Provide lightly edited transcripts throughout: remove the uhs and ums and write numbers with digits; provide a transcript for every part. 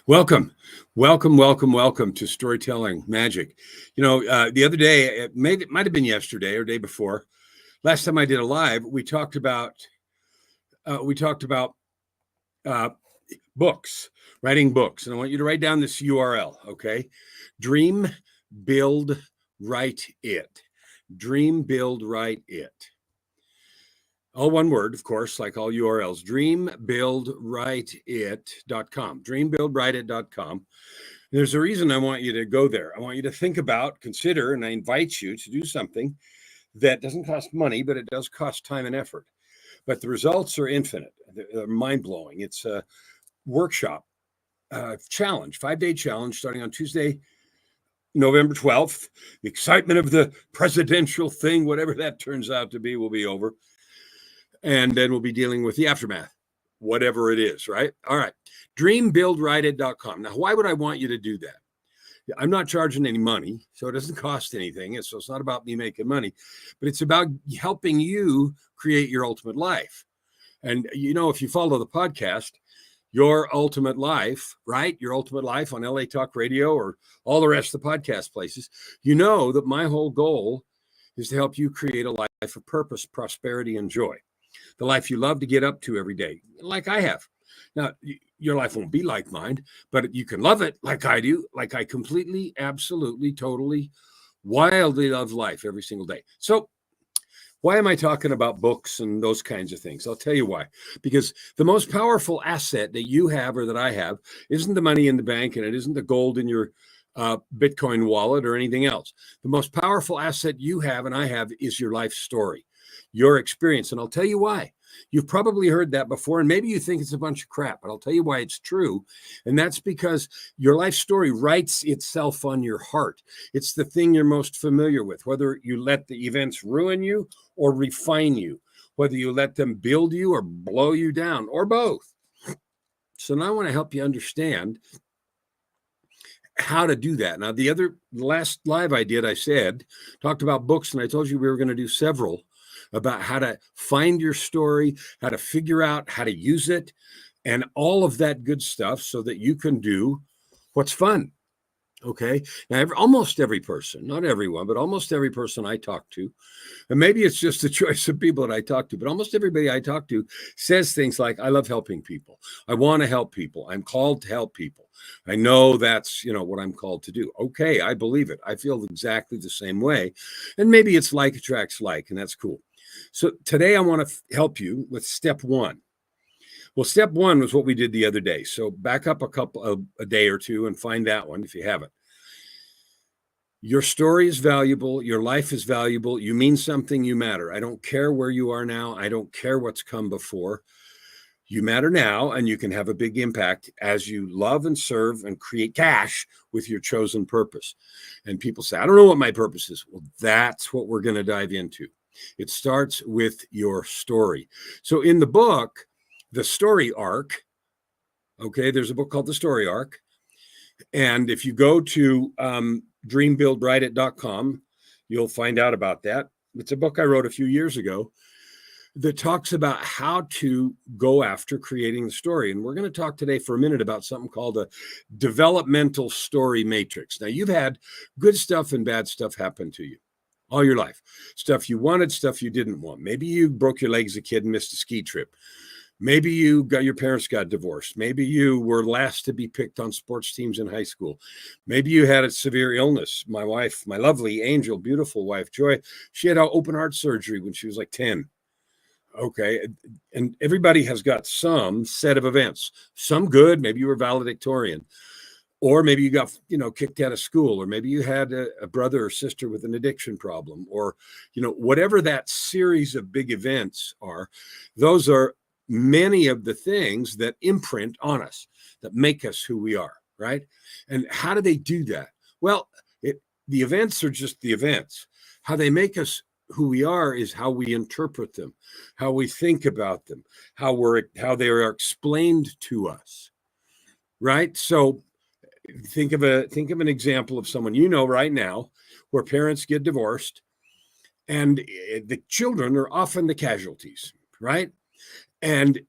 Welcome, welcome to Storytelling Magic. The other day, it might have been yesterday or day before. Last time I did a live, we talked about uh, books, writing books, and I want you to write down this URL. Okay, Dream, Build, Write It. Dream, Build, Write It. All one word, of course, like all URLs, dreambuildwriteit.com, dreambuildwriteit.com. There's a reason I want you to go there. I want you to think about, consider, and I invite you to do something that doesn't cost money, but it does cost time and effort. But the results are infinite. They're mind-blowing. It's a workshop challenge, 5-day challenge starting on Tuesday, November 12th. The excitement of the presidential thing, whatever that turns out to be, will be over. And then we'll be dealing with the aftermath, whatever it is, right? All right. Dreambuildwriteit.com. Now, why would I want you to do that? I'm not charging any money, so it doesn't cost anything. So it's not about me making money, but it's about helping you create your ultimate life. And, if you follow the podcast, Your Ultimate Life, right? Your Ultimate Life on LA Talk Radio or all the rest of the podcast places, you know that my whole goal is to help you create a life of purpose, prosperity, and joy. The life you love to get up to every day, like I have. Now, your life won't be like mine, but you can love it like I do, like I completely, absolutely, totally, wildly love life every single day. So why am I talking about books and those kinds of things? I'll tell you why. Because the most powerful asset that you have or that I have isn't the money in the bank, and it isn't the gold in your Bitcoin wallet or anything else. The most powerful asset you have and I have is your life story, your experience. And I'll tell you why. You've probably heard that before, and maybe you think it's a bunch of crap, but I'll tell you why it's true. And that's because your life story writes itself on your heart. It's the thing you're most familiar with, whether you let the events ruin you or refine you, whether you let them build you or blow you down, or both. So now I want to help you understand how to do that. Now, the last live I did, talked about books, and I told you we were going to do several about how to find your story, how to figure out how to use it, and all of that good stuff so that you can do what's fun. Okay. Now, almost every person, not everyone, but almost every person I talk to, and maybe it's just the choice of people that I talk to, but almost everybody I talk to says things like, I love helping people. I want to help people. I'm called to help people. I know that's, what I'm called to do. Okay. I believe it. I feel exactly the same way. And maybe it's like attracts like, and that's cool. So today I want to help you with step one. Well, step one was what we did the other day. So back up a day or two and find that one if you haven't. Your story is valuable. Your life is valuable. You mean something. You matter. I don't care where you are now. I don't care what's come before. You matter now, and you can have a big impact as you love and serve and create cash with your chosen purpose. And people say, I don't know what my purpose is. Well, that's what we're going to dive into. It starts with your story. So in the book, The Story Arc, okay, there's a book called The Story Arc. And if you go to dreambuildwriteit.com, you'll find out about that. It's a book I wrote a few years ago that talks about how to go after creating the story. And we're going to talk today for a minute about something called a developmental story matrix. Now, you've had good stuff and bad stuff happen to you all your life. Stuff you wanted, stuff you didn't want. Maybe you broke your leg as a kid and missed a ski trip. Maybe your parents got divorced. Maybe you were last to be picked on sports teams in high school. Maybe you had a severe illness. My wife, my lovely angel, beautiful wife, Joy, she had open heart surgery when she was like 10. Okay. And everybody has got some set of events, some good. Maybe you were valedictorian. Or maybe you got, kicked out of school, or maybe you had a brother or sister with an addiction problem, or, whatever that series of big events are, those are many of the things that imprint on us, that make us who we are, right? And how do they do that? Well, the events are just the events. How they make us who we are is how we interpret them, how we think about them, how they are explained to us, right? So think of an example of someone right now where parents get divorced and the children are often the casualties, right? And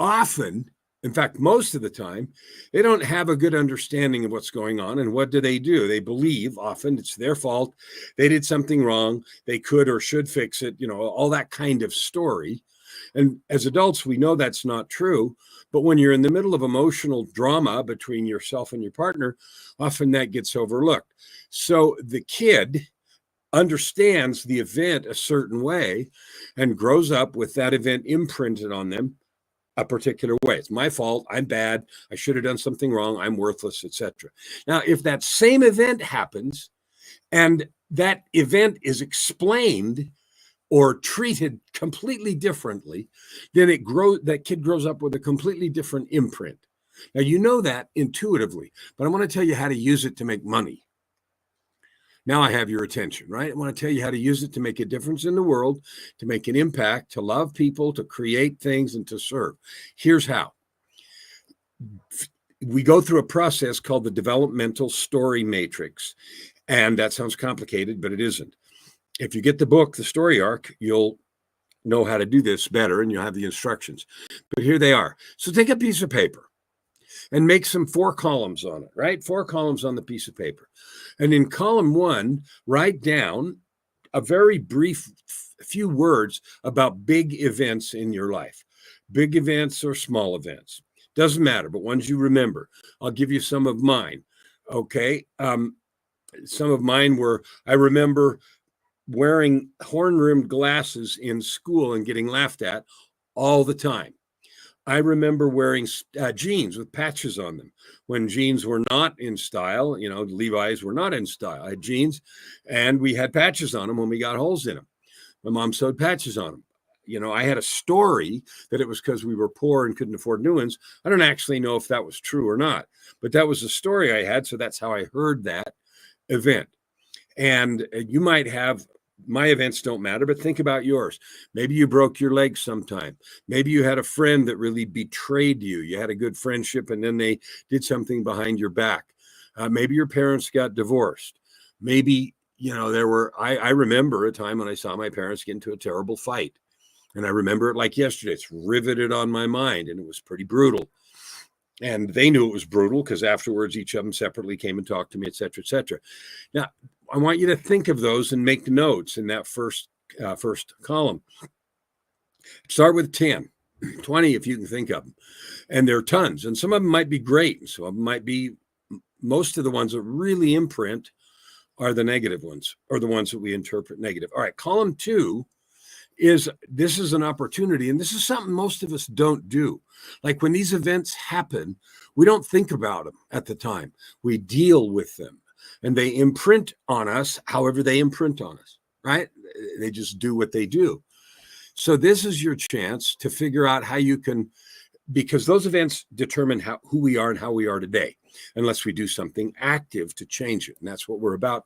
often In fact, most of the time, they don't have a good understanding of what's going on. And what do? They believe often it's their fault. They did something wrong. They could or should fix it, all that kind of story. And as adults, we know that's not true. But when you're in the middle of emotional drama between yourself and your partner, often that gets overlooked. So the kid understands the event a certain way and grows up with that event imprinted on them a particular way. It's my fault. I'm bad. I should have done something wrong. I'm worthless, etc. Now, if that same event happens and that event is explained or treated completely differently, then that kid grows up with a completely different imprint. Now, you know that intuitively, but I want to tell you how to use it to make money. Now I have your attention, right? I want to tell you how to use it to make a difference in the world, to make an impact, to love people, to create things, and to serve. Here's how. We go through a process called the developmental story matrix. And that sounds complicated, but it isn't. If you get the book, The Story Arc, you'll know how to do this better and you'll have the instructions. But here they are. So take a piece of paper and make some 4 columns on it, right? 4 columns on the piece of paper. And in column 1, write down a very brief few words about big events in your life. Big events or small events. Doesn't matter, but ones you remember. I'll give you some of mine, okay? Some of mine were, I remember wearing horn-rimmed glasses in school and getting laughed at all the time. I remember wearing jeans with patches on them when jeans were not in style. Levi's were not in style. I had jeans and we had patches on them when we got holes in them. My mom sewed patches on them. I had a story that it was because we were poor and couldn't afford new ones. I don't actually know if that was true or not, but that was the story I had. So that's how I heard that event. And you might have, my events don't matter, but think about yours. Maybe you broke your leg sometime. Maybe you had a friend that really betrayed you. You had a good friendship and then they did something behind your back. Maybe your parents got divorced. Maybe, I remember a time when I saw my parents get into a terrible fight. And I remember it like yesterday. It's riveted on my mind and it was pretty brutal. And they knew it was brutal because afterwards, each of them separately came and talked to me, et cetera, et cetera. Now, I want you to think of those and make notes in that first column. Start with 10, 20 if you can think of them. And there are tons. And some of them might be great. And some of them might be, most of the ones that really imprint are the negative ones or the ones that we interpret negative. All right, column 2 this is an opportunity. And this is something most of us don't do. Like when these events happen, we don't think about them at the time. We deal with them. And they imprint on us however they imprint on us, right? They just do what they do. So this is your chance to figure out how you can, because those events determine who we are and how we are today, unless we do something active to change it. And that's what we're about.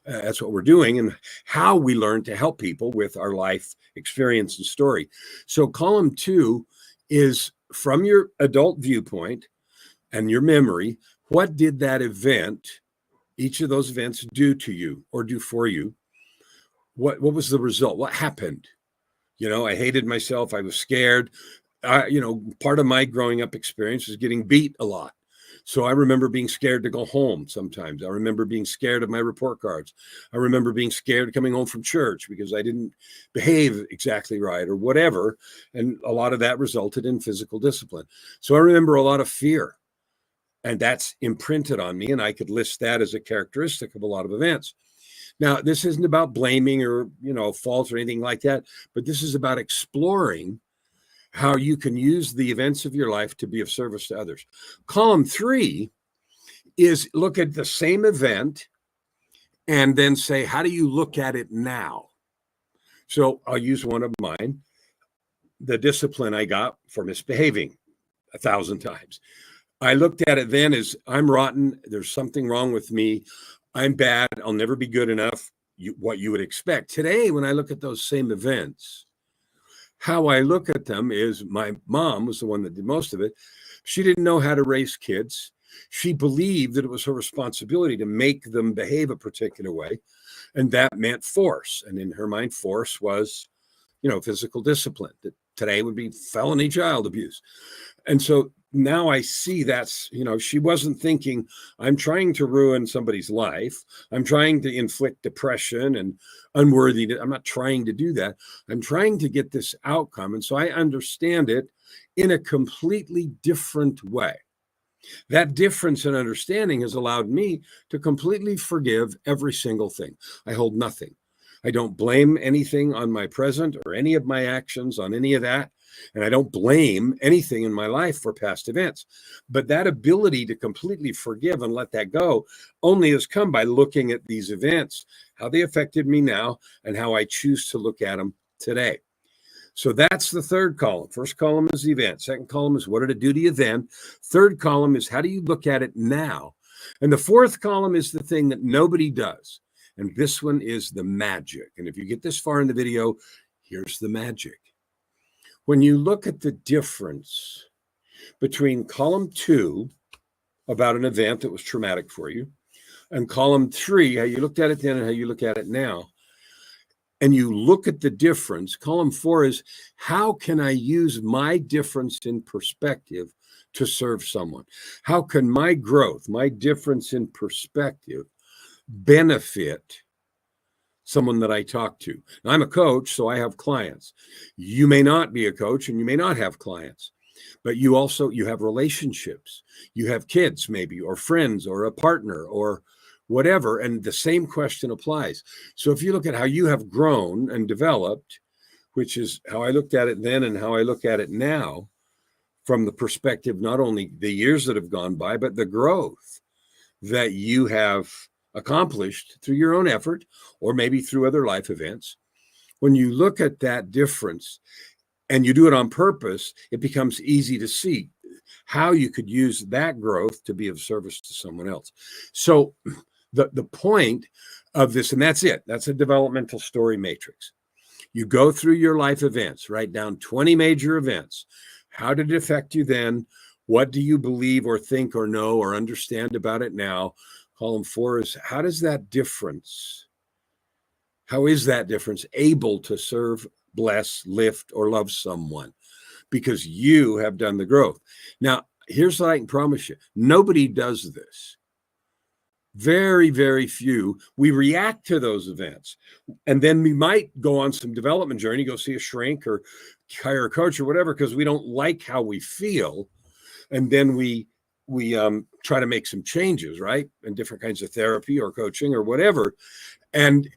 That's what we're doing and how we learn to help people with our life experience and story. So column 2 is from your adult viewpoint and your memory. What did that event, each of those events, do to you or do for you? What was the result? What happened? I hated myself. I was scared. Part of my growing up experience was getting beat a lot. So I remember being scared to go home sometimes. I remember being scared of my report cards. I remember being scared coming home from church because I didn't behave exactly right or whatever. And a lot of that resulted in physical discipline. So I remember a lot of fear. And that's imprinted on me. And I could list that as a characteristic of a lot of events. Now, this isn't about blaming or, faults or anything like that. But this is about exploring how you can use the events of your life to be of service to others. Column 3 is look at the same event and then say, how do you look at it now? So I'll use one of mine, the discipline I got for misbehaving 1,000 times. I looked at it then as I'm rotten. There's something wrong with me. I'm bad. I'll never be good enough. What you would expect. Today, when I look at those same events, how I look at them is my mom was the one that did most of it. She didn't know how to raise kids. She believed that it was her responsibility to make them behave a particular way. And that meant force. And in her mind, force was, physical discipline. That today would be felony child abuse. And so now I see that's, she wasn't thinking, I'm trying to ruin somebody's life. I'm trying to inflict depression and unworthiness. I'm not trying to do that. I'm trying to get this outcome. And so I understand it in a completely different way. That difference in understanding has allowed me to completely forgive every single thing. I hold nothing. I don't blame anything on my present or any of my actions on any of that. And I don't blame anything in my life for past events. But that ability to completely forgive and let that go only has come by looking at these events, how they affected me now, and how I choose to look at them today. So that's the third column. First column is the event. Second column is what did it do to you then? Third column is how do you look at it now? And the fourth column is the thing that nobody does. And this one is the magic. And if you get this far in the video, here's the magic. When you look at the difference between column 2, about an event that was traumatic for you, and column 3, how you looked at it then and how you look at it now, and you look at the difference, column 4 is how can I use my difference in perspective to serve someone? How can my growth, my difference in perspective benefit someone that I talk to? Now, I'm a coach, so I have clients. You may not be a coach and you may not have clients, but you have relationships. You have kids maybe, or friends, or a partner, or whatever. And the same question applies. So if you look at how you have grown and developed, which is how I looked at it then and how I look at it now, from the perspective, not only the years that have gone by, but the growth that you have accomplished through your own effort, or maybe through other life events. When you look at that difference and you do it on purpose, it becomes easy to see how you could use that growth to be of service to someone else. So the point of this, and that's it, that's a developmental story matrix. You go through your life events, write down 20 major events. How did it affect you then? What do you believe or think or know or understand about it now? Column 4 is how is that difference able to serve, bless, lift, or love someone? Because you have done the growth. Now, here's what I can promise you. Nobody does this. Very, very few. We react to those events. And then we might go on some development journey, go see a shrink or hire a coach or whatever, because we don't like how we feel. And then we try to make some changes, right? And different kinds of therapy or coaching or whatever. And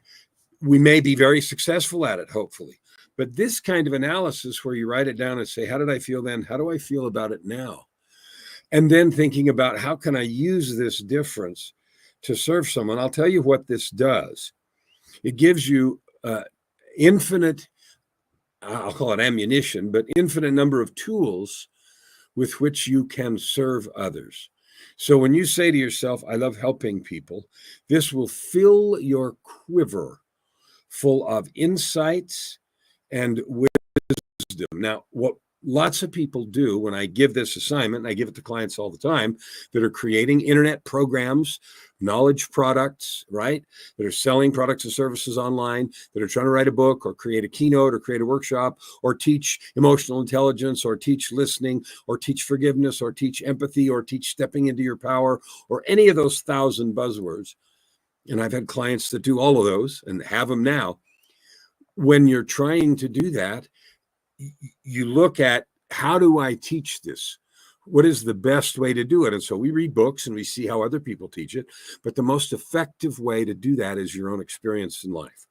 we may be very successful at it, hopefully. But this kind of analysis where you write it down and say, how did I feel then? How do I feel about it now? And then thinking about how can I use this difference to serve someone? I'll tell you what this does. It gives you infinite, I'll call it ammunition, but infinite number of tools with which you can serve others. So when you say to yourself, I love helping people, this will fill your quiver full of insights and wisdom. Now, what lots of people do when I give this assignment, and I give it to clients all the time that are creating internet programs, knowledge products, right? That are selling products and services online, that are trying to write a book or create a keynote or create a workshop or teach emotional intelligence or teach listening or teach forgiveness or teach empathy or teach stepping into your power or any of those 1,000 buzzwords. And I've had clients that do all of those and have them now. When you're trying to do that, you look at how do I teach this? What is the best way to do it? And so we read books and we see how other people teach it. But the most effective way to do that is your own experience in life.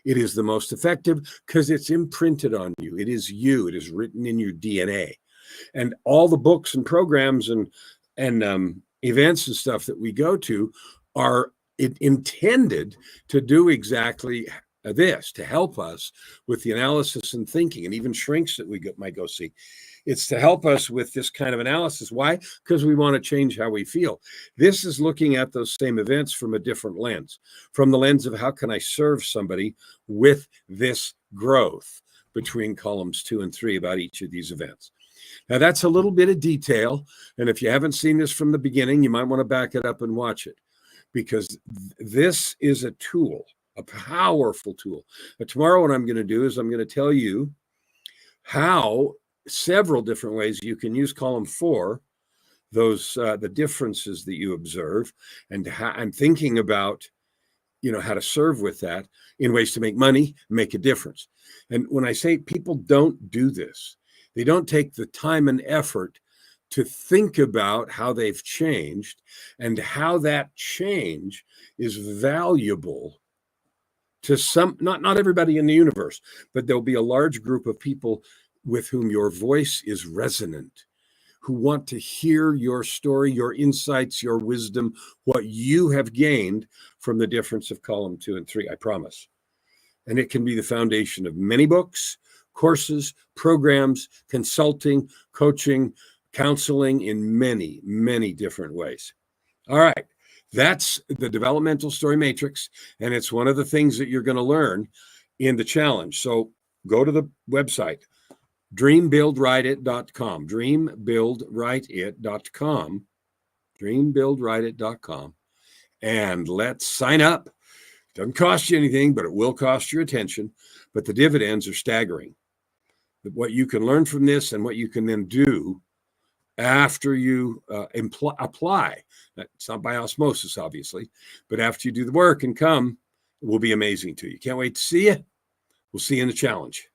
It is the most effective because it's imprinted on you. It is you. It is written in your DNA. And all the books and programs and events and stuff that we go to are intended to do exactly this, to help us with the analysis and thinking, and even shrinks that we might go see. It's to help us with this kind of analysis. Why? Because we want to change how we feel. This is looking at those same events from a different lens, from the lens of how can I serve somebody with this growth between columns 2 and 3 about each of these events. Now, that's a little bit of detail. And if you haven't seen this from the beginning, you might want to back it up and watch it, because this is a tool, a powerful tool. But tomorrow, what I'm going to do is I'm going to tell you how several different ways you can use column 4, those the differences that you observe, and I'm thinking about, how to serve with that in ways to make money, make a difference. And when I say people don't do this, they don't take the time and effort to think about how they've changed and how that change is valuable to some, not everybody in the universe, but there'll be a large group of people with whom your voice is resonant, who want to hear your story, your insights, your wisdom, what you have gained from the difference of column 2 and 3, I promise. And it can be the foundation of many books, courses, programs, consulting, coaching, counseling in many, many different ways. All right. That's the developmental story matrix. And it's one of the things that you're going to learn in the challenge. So go to the website, dreambuildwriteit.com, dreambuildwriteit.com, dreambuildwriteit.com, and let's sign up. Doesn't cost you anything, but it will cost your attention. But the dividends are staggering. What you can learn from this and what you can then do after you apply. It's not by osmosis, obviously, but after you do the work and come, it will be amazing to you. Can't wait to see you. We'll see you in the challenge.